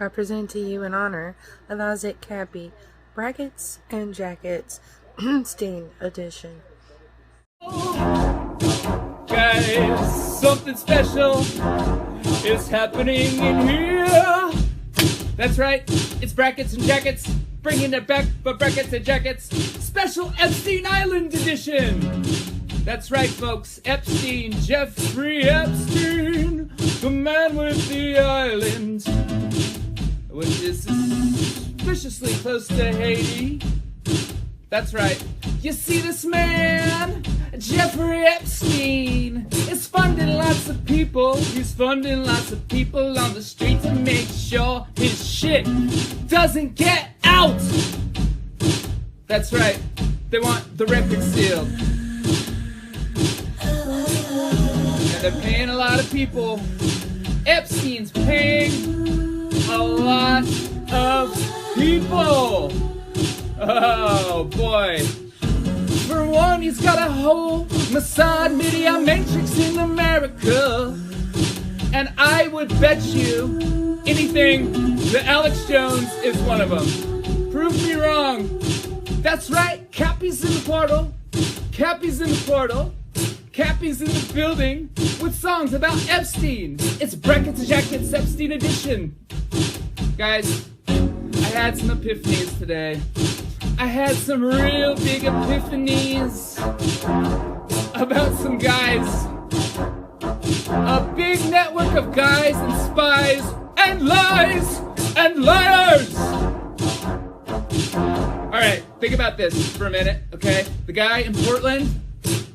I present to you in honor of Isaac Kappy, Brackets and Jackets, Steen Edition. Guys, something special is happening in here. That's right, it's Brackets and Jackets, bringing it back for Brackets and Jackets, special Epstein Island edition. That's right, folks, Epstein, Jeffrey Epstein, the man with the island, which is suspiciously close to Haiti. That's right. You see, this man, Jeffrey Epstein, is funding lots of people. He's funding lots of people on the street to make sure his shit doesn't get out. That's right. They want the record sealed. And they're paying a lot of people. Epstein's paying a lot of people. Oh boy. For one, he's got a whole Mossad media matrix in America. And I would bet you anything that Alex Jones is one of them. Prove me wrong. That's right, Kappy's in the portal. Kappy's in the portal. Kappy's in the building with songs about Epstein. It's Brackets and Jackets Epstein edition. Guys, I had some epiphanies today. I had some real big epiphanies about some guys. A big network of guys and spies and lies and liars. Alright, think about this for a minute, okay? The guy in Portland,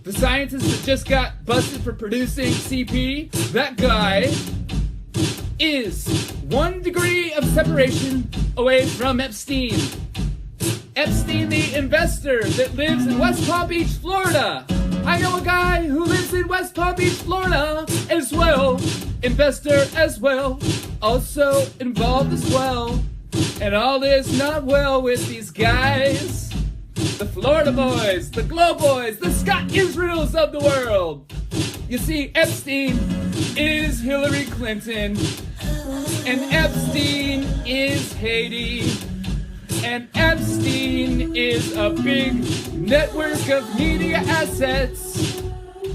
the scientist that just got busted for producing CP, that guy is 1 degree of separation away from Epstein. Epstein, the investor that lives in West Palm Beach, Florida. I know a guy who lives in West Palm Beach, Florida as well. Investor as well. Also involved as well. And all is not well with these guys. The Florida boys, the Glow boys, the Scott Israels of the world. You see, Epstein is Hillary Clinton. And Epstein is Haiti. And Epstein is a big network of media assets.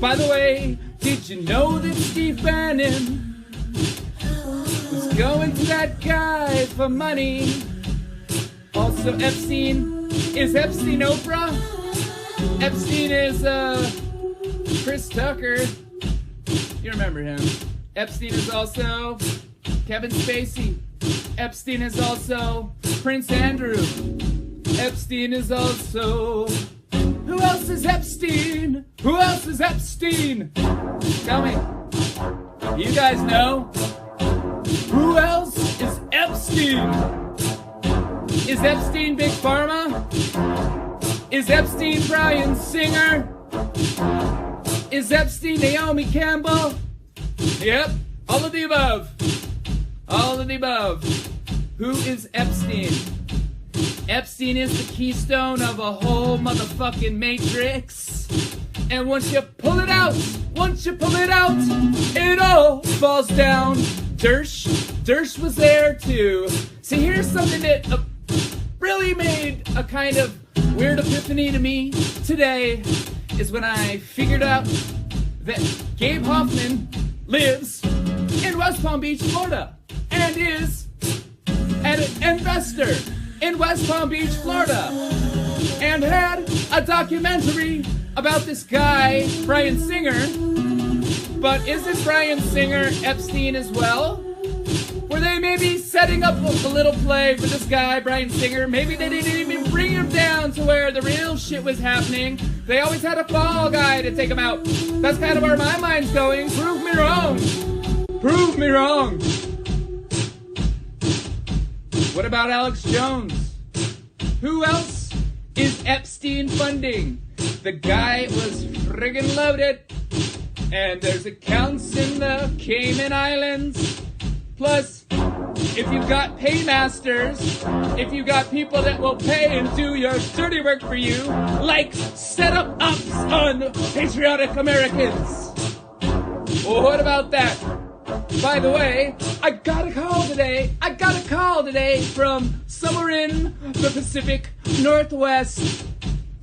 By the way, did you know that Steve Bannon was going to that guy for money? Also, Epstein is Epstein Oprah. Epstein is Chris Tucker. You remember him. Epstein is also Kevin Spacey. Epstein is also Prince Andrew. Epstein is also... Who else is Epstein? Who else is Epstein? Tell me. You guys know? Who else is Epstein? Is Epstein Big Pharma? Is Epstein Bryan Singer? Is Epstein Naomi Campbell? Yep, all of the above. All of the above. Who is Epstein? Epstein is the keystone of a whole motherfucking matrix. And once you pull it out, it all falls down. Dersh was there too. See, here's something that really made a kind of weird epiphany to me today, is when I figured out that Gabe Hoffman lives in West Palm Beach, Florida, and is an investor in West Palm Beach, Florida, and had a documentary about this guy, Bryan Singer. But isn't Bryan Singer Epstein as well? Were they maybe setting up a little play for this guy, Bryan Singer? Maybe they didn't even bring him down to where the real shit was happening. They always had a fall guy to take him out. That's kind of where my mind's going. Prove me wrong. Prove me wrong. What about Alex Jones? Who else is Epstein funding? The guy was friggin' loaded. And there's accounts in the Cayman Islands. Plus, if you've got paymasters, if you've got people that will pay and do your dirty work for you, like set up ups on patriotic Americans. Well, what about that? By the way, I got a call today from somewhere in the Pacific Northwest.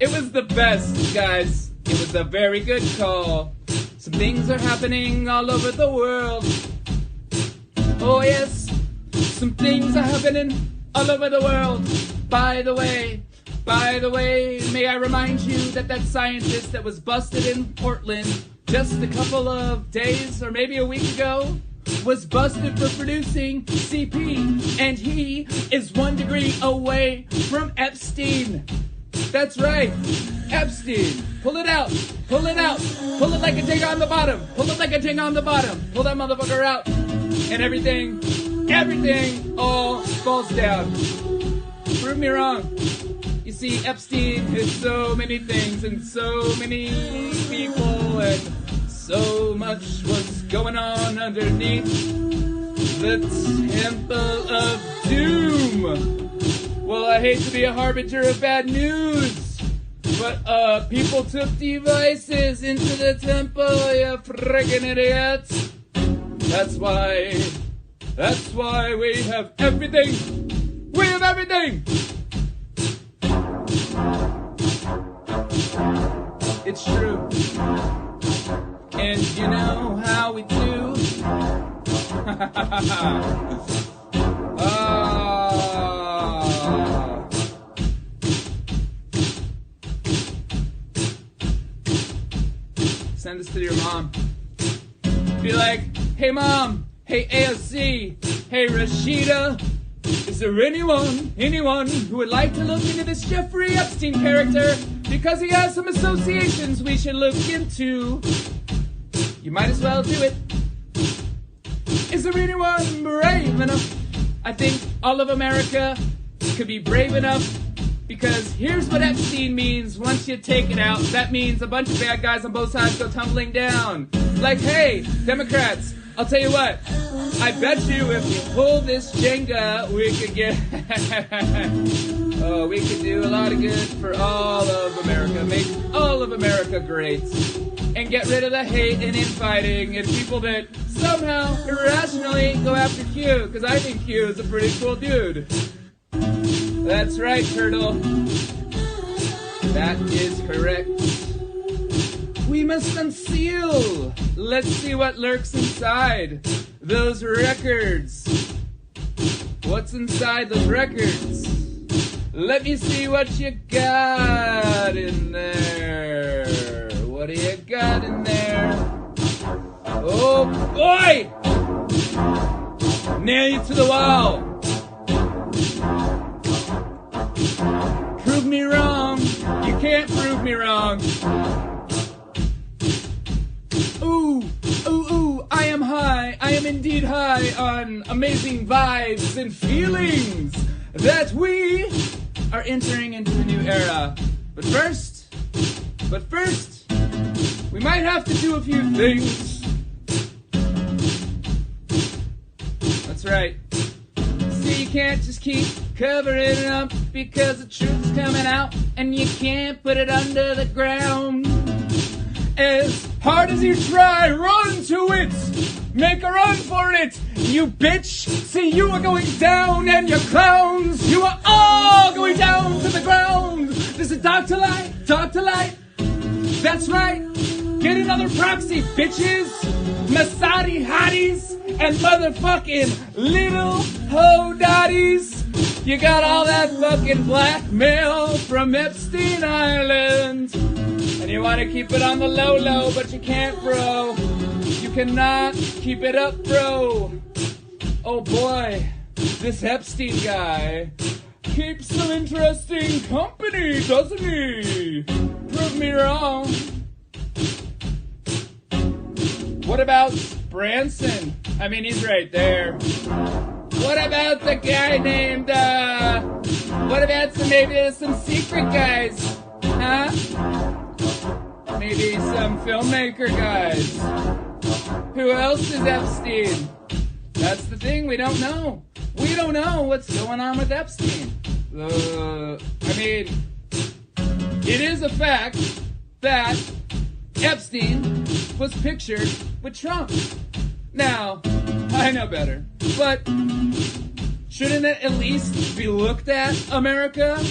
It was the best, guys. It was a very good call. Some things are happening all over the world. Oh yes, some things are happening all over the world. By the way, may I remind you that scientist that was busted in Portland just a couple of days or maybe a week ago was busted for producing CP, and he is 1 degree away from Epstein. That's right, Epstein. Pull it out. Pull it like a ding on the bottom. Pull that motherfucker out. And everything all falls down. Prove me wrong. You see, Epstein is so many things and so many people, and so much was going on underneath the Temple of Doom. Well, I hate to be a harbinger of bad news, but people took devices into the temple, you friggin' idiots. That's why we have everything. We have everything. It's true. And you know how we do. Send this to your mom. Be like, hey mom, hey AOC, hey Rashida, is there anyone who would like to look into this Jeffrey Epstein character? Because he has some associations we should look into. You might as well do it. Is there anyone brave enough? I think all of America could be brave enough, because here's what Epstein means once you take it out. That means a bunch of bad guys on both sides go tumbling down. Like, hey, Democrats, I'll tell you what, I bet you if you pull this Jenga, we could get, we could do a lot of good for all of America, make all of America great, and get rid of the hate and infighting and people that somehow irrationally go after Q, because I think Q is a pretty cool dude. That's right, Turtle. That is correct. We must unseal. Let's see what lurks inside those records. What's inside those records? Let me see what you got in there. What do you got in there? Oh boy! Nail you to the wall. Prove me wrong. You can't prove me wrong. Ooh, I am high. I am indeed high on amazing vibes and feelings that we are entering into a new era. But first, we might have to do a few things. That's right. See, you can't just keep covering it up because the truth's coming out and you can't put it under the ground. As hard as you try, run to it! Make a run for it! You bitch! See, you are going down, and you clowns! You are all going down to the ground! This is Dr. Light! Dr. Light! That's right! Get another proxy, bitches! Masadi hotties! And motherfucking little ho daddies! You got all that fucking blackmail from Epstein Island! And you want to keep it on the low, but you can't, bro. You cannot keep it up, bro. Oh boy, this Epstein guy keeps some interesting company, doesn't he? Prove me wrong. What about Branson? I mean, he's right there. What about the guy named, what about maybe some secret guys? Huh? Maybe some filmmaker guys. Who else is Epstein? That's the thing, we don't know. We don't know what's going on with Epstein. I mean, it is a fact that Epstein was pictured with Trump. Now, I know better. But shouldn't it at least be looked at, America?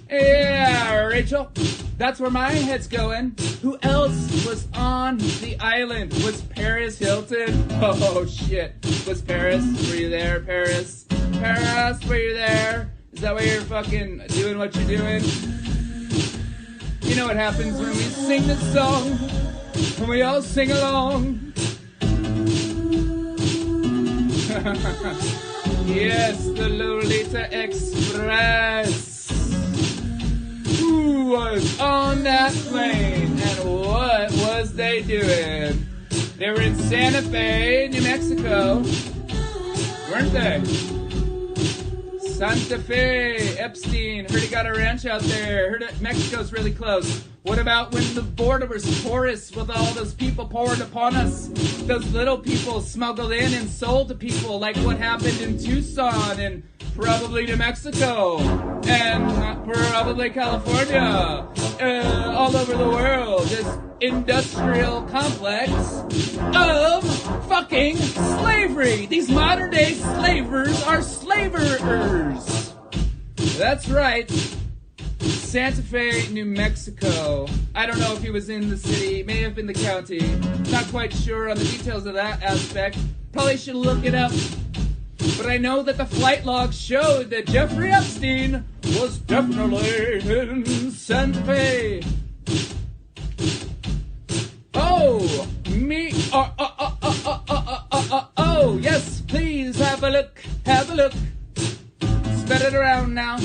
Yeah, Rachel, that's where my head's going. Who else was on the island? Was Paris Hilton? Oh, shit. Was Paris? Were you there, Paris? Paris, were you there? Is that why you're fucking doing what you're doing? You know what happens when we sing this song? When we all sing along. Yes, the Lolita Express. Who was on that plane and what was they doing? They were in Santa Fe, New Mexico, weren't they? Santa Fe, Epstein, heard he got a ranch out there, heard that Mexico's really close. What about when the border was porous with all those people poured upon us? Those little people smuggled in and sold to people, like what happened in Tucson and probably New Mexico and probably California, all over the world. This industrial complex of fucking slavery. These modern day slavers are slaverers. That's right. Santa Fe, New Mexico. I don't know if he was in the city, may have been the county. Not quite sure on the details of that aspect. Probably should look it up. But I know that the flight logs showed that Jeffrey Epstein was definitely in Santa Fe. Oh, me. Oh, yes, please have a look. Have a look. Spread it around now.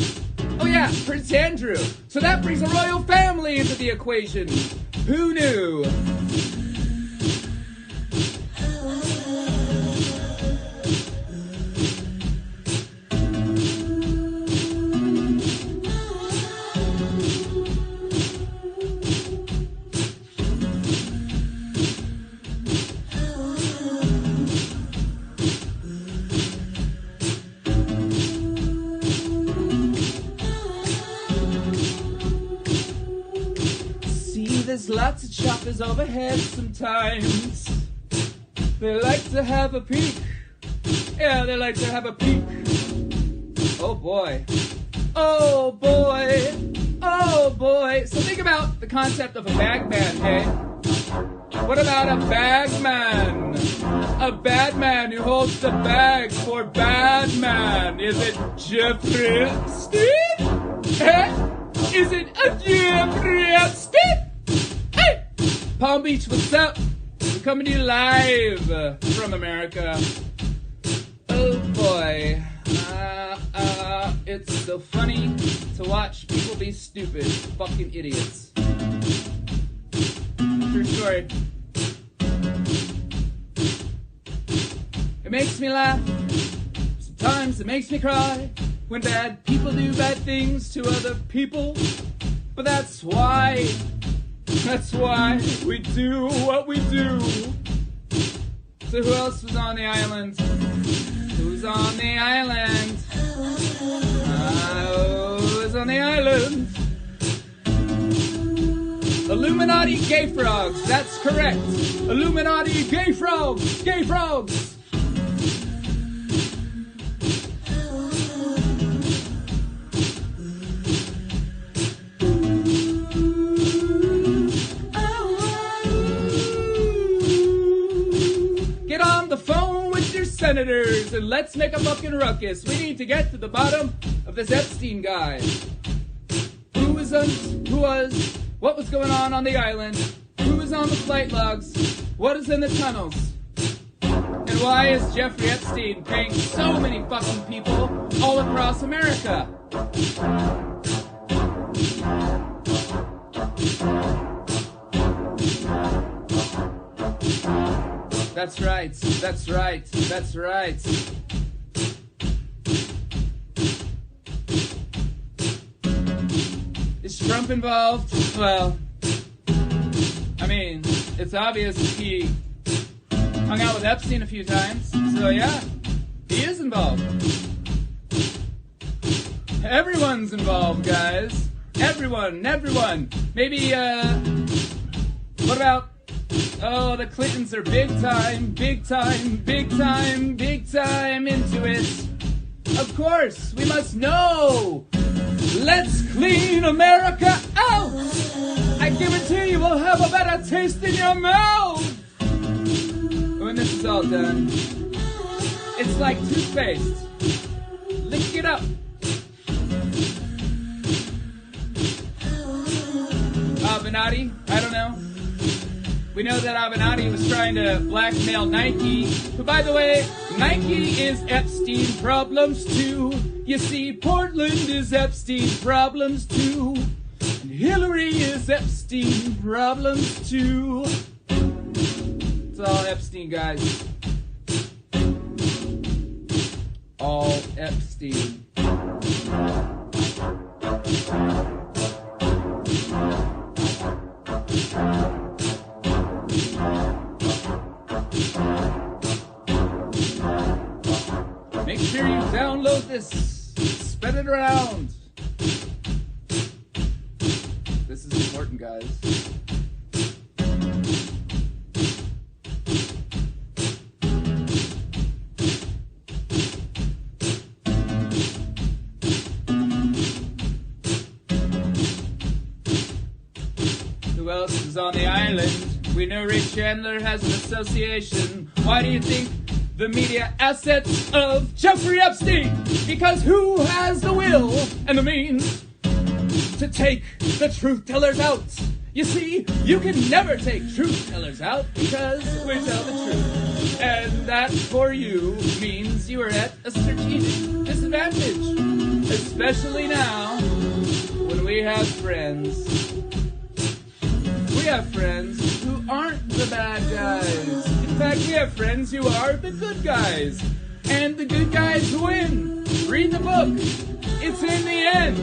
Oh yeah, Prince Andrew. So that brings a royal family into the equation. Who knew? There's lots of choppers overhead sometimes. They like to have a peek. Yeah, they like to have a peek. Oh boy. Oh boy. Oh boy. So think about the concept of a bagman, hey? What about a bagman? A bad man who holds the bag for bad man. Is it Jeffrey Epstein? Eh? Is it a Jeffrey Epstein? Palm Beach, what's up? We're coming to you live from America. Oh boy. It's so funny to watch people be stupid fucking idiots. True story. It makes me laugh. Sometimes it makes me cry when bad people do bad things to other people. But that's why we do what we do. So who else was on the island? Who's on the island? Who's on the island? Illuminati gay frogs, that's correct. Illuminati gay frogs, gay frogs. Senators, and let's make a fucking ruckus. We need to get to the bottom of this Epstein guy. Who was, what was going on the island? Who was on the flight logs? What is in the tunnels? And why is Jeffrey Epstein paying so many fucking people all across America? That's right, that's right, that's right. Is Trump involved? Well, I mean, it's obvious he hung out with Epstein a few times, so yeah, he is involved. Everyone's involved, guys. Everyone. Maybe, what about Oh, the Clintons are big time, big time, big time, big time into it. Of course, we must know. Let's clean America out. I guarantee you will have a better taste in your mouth. When this is all done, it's like toothpaste. Lick it up. Avenatti, I don't know. We know that Avenatti was trying to blackmail Nike. But by the way, Nike is Epstein problems too. You see, Portland is Epstein problems too. And Hillary is Epstein problems too. It's all Epstein, guys. All Epstein. Make sure you download this, spread it around. This is important, guys. Who else is on the island? We know Ray Chandler has an association. Why do you think the media assets of Jeffrey Epstein? Because who has the will and the means to take the truth tellers out? You see, you can never take truth tellers out because we tell the truth. And that for you means you are at a strategic disadvantage. Especially now when we have friends. We have friends who aren't the bad guys. In fact, we have friends who are the good guys. And the good guys win. Read the book. It's in the end.